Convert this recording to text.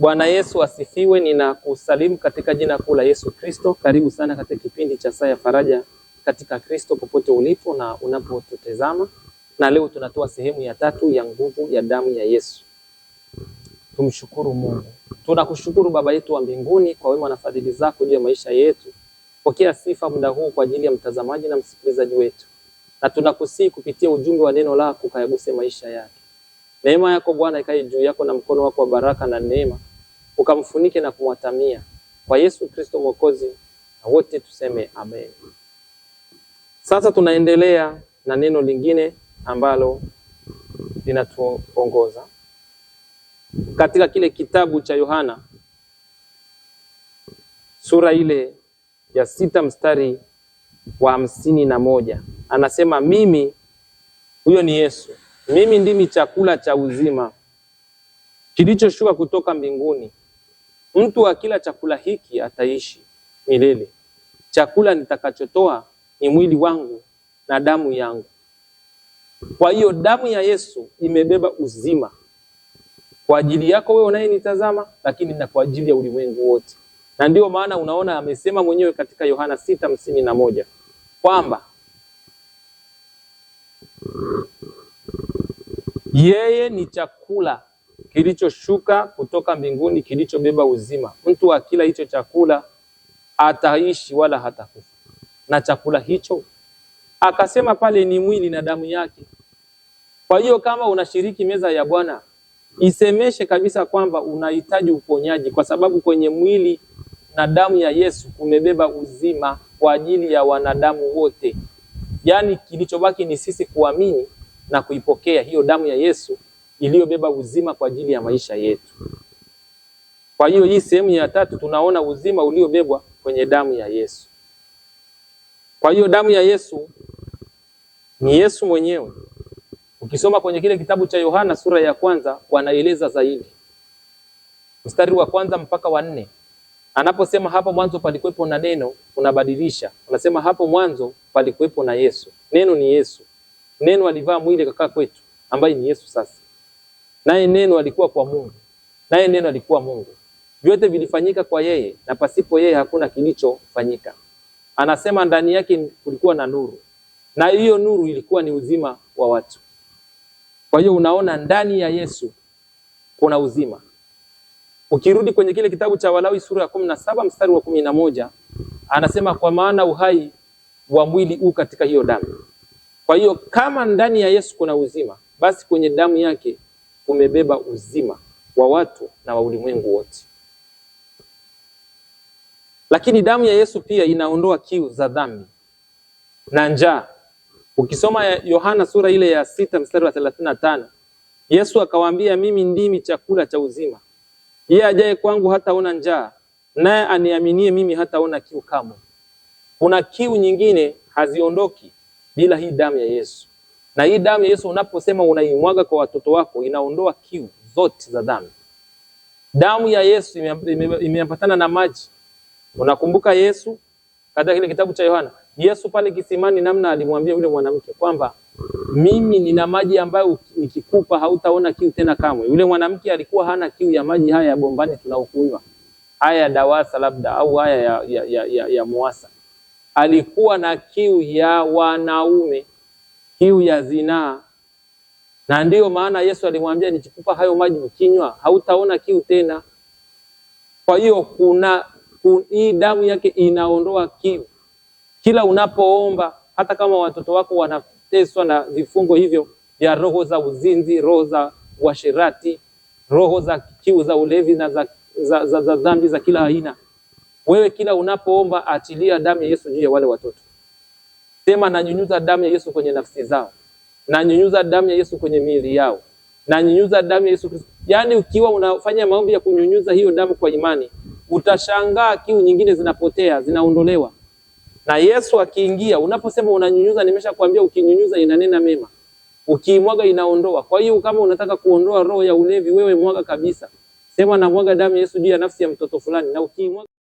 Bwana Yesu asifiwe. Ninakusalimu katika jina kuu la Yesu Kristo. Karibu sana katika kipindi cha Saa ya Faraja katika Kristo popote ulipo na unapotutazama. Na leo tunatoa sehemu ya 3 ya nguvu ya damu ya Yesu. Tumshukuru Mungu. Tunakushukuru Baba yetu wa mbinguni kwa wema na fadhili zako juu ya maisha yetu. Pokea sifa muda huu kwa ajili ya mtazamaji na msikilizaji wetu. Na tunakusihi kupitia ujumbe wa neno lako kayaguse maisha yake. Neema yako Bwana ikae juu yako na mkono wako wa baraka na neema ukamfunike na kumwatamia. Kwa Yesu Kristo Mwokozi, na wote tuseme amen. Sasa tunaendelea na neno lingine ambalo linatuongoza katika kile kitabu cha Yohana sura ile ya 6 mstari wa 51. Anasema mimi, huyo ni Yesu, mimi ndimi chakula cha uzima kilichoshuka kutoka mbinguni. Mtu akila chakula hiki ataishi milele. Chakula nitakachotoa ni mwili wangu na damu yangu. Kwa hiyo damu ya Yesu imebeba uzima kwa ajili yako wewe unayenitazama, lakini na kwa ajili ya ulimwengu wote. Na ndio maana unaona amesema mwenyewe katika Yohana 6:51 kwamba yeye ni chakula kilichoshuka kutoka mbinguni kilichobeba uzima. Mtu akila hicho chakula ataishi wala hatakufa. Na chakula hicho akasema pale ni mwili na damu yake. Kwa hiyo kama unashiriki meza ya Bwana, isemeshe kabisa kwamba unahitaji uponyaji, kwa sababu kwenye mwili na damu ya Yesu kumebeba uzima kwa ajili ya wanadamu wote. Yaani kilichobaki ni sisi kuamini na kuipokea hiyo damu ya Yesu iliyobeba uzima kwa ajili ya maisha yetu. Kwa hiyo hii sehemu ya 3 tunaona uzima uliobebwa kwenye damu ya Yesu. Kwa hiyo damu ya Yesu ni Yesu mwenyewe. Ukisoma kwenye kile kitabu cha Yohana sura ya 1 wanaeleza zaidi. Mstari wa 1 mpaka wa 4. Anaposema hapo mwanzo palikuwepo na neno, unabadilisha. Unasema hapo mwanzo palikuwepo na Yesu. Neno ni Yesu. Neno alivaa mwili kakaa kwetu, ambaye ni Yesu sasa. Naye neno alikuwa kwa Mungu. Naye neno alikuwa Mungu. Vyote vilifanyika kwa yeye, na pasipo yeye hakuna kilichofanyika. Anasema ndani yake kulikuwa na nuru. Na hiyo nuru ilikuwa ni uzima wa watu. Kwa hiyo unaona ndani ya Yesu kuna uzima. Ukirudi kwenye kile kitabu cha Walawi sura ya 17 mstari wa 11, anasema kwa maana uhai wa mwili u katika hiyo damu. Kwa hiyo kama ndani ya Yesu kuna uzima, basi kwenye damu yake umebeba uzima wa watu na wa ulimwengu wote. Lakini damu ya Yesu pia inaondoa kiu za dhambi na njaa. Ukisoma Yohana sura ile ya 6 mstari wa 35, Yesu akawaambia mimi ndimi chakula cha uzima. Yeye ajaye kwangu hataona njaa, naye aniaminie mimi hataona kiu kamwe. Kuna kiu nyingine haziondoki bila hii damu ya Yesu. Na hii damu ya Yesu unaposema unaimwaga kwa watoto wako, inaondoa kiu zote za dhambi. Damu ya Yesu imeambatana na maji. Unakumbuka Yesu katika kile kitabu cha Yohana, Yesu pale kisimani namna alimwambia yule mwanamke kwamba mimi nina maji ambayo nikikupa hautaona kiu tena kamwe. Yule mwanamke alikuwa hana kiu ya maji haya ya bombani tunaokunywa, haya ya Dawasa labda au haya ya Muasa. Alikuwa na kiu ya wanaume, kiu ya zinaa. Na ndiyo maana Yesu alimwambia nikikupa hayo maji ukinywa hautaona kiu tena. Kwa hiyo hii damu yake inaondoa kiu. Kila unapoomba, hata kama watoto wako wanateswa na vifungo hivyo vya roho za uzinzi, roho za uasherati, roho za kiu za ulevi na za dhambi za kila aina, wewe kila unapoomba achilia damu ya Yesu juu ya wale watoto. Sema nanyunyuza damu ya Yesu kwenye nafsi zao. Nanyunyuza damu ya Yesu kwenye miili yao. Nanyunyuza damu ya Yesu Kristo. Yaani ukiwa unafanya maombi ya kunyunyuza hiyo damu kwa imani, utashangaa kiu nyingine zinapotea, zinaondolewa. Na Yesu akiingia, unaposema unanyunyuza, nimeshakwambia ukinyunyuza inanena mema. Ukiimwaga inaondoa. Kwa hiyo kama unataka kuondoa roho ya ulevi, wewe mwaga kabisa. Sema na mwaga damu ya Yesu juu ya nafsi ya mtoto fulani, na ukiimwaga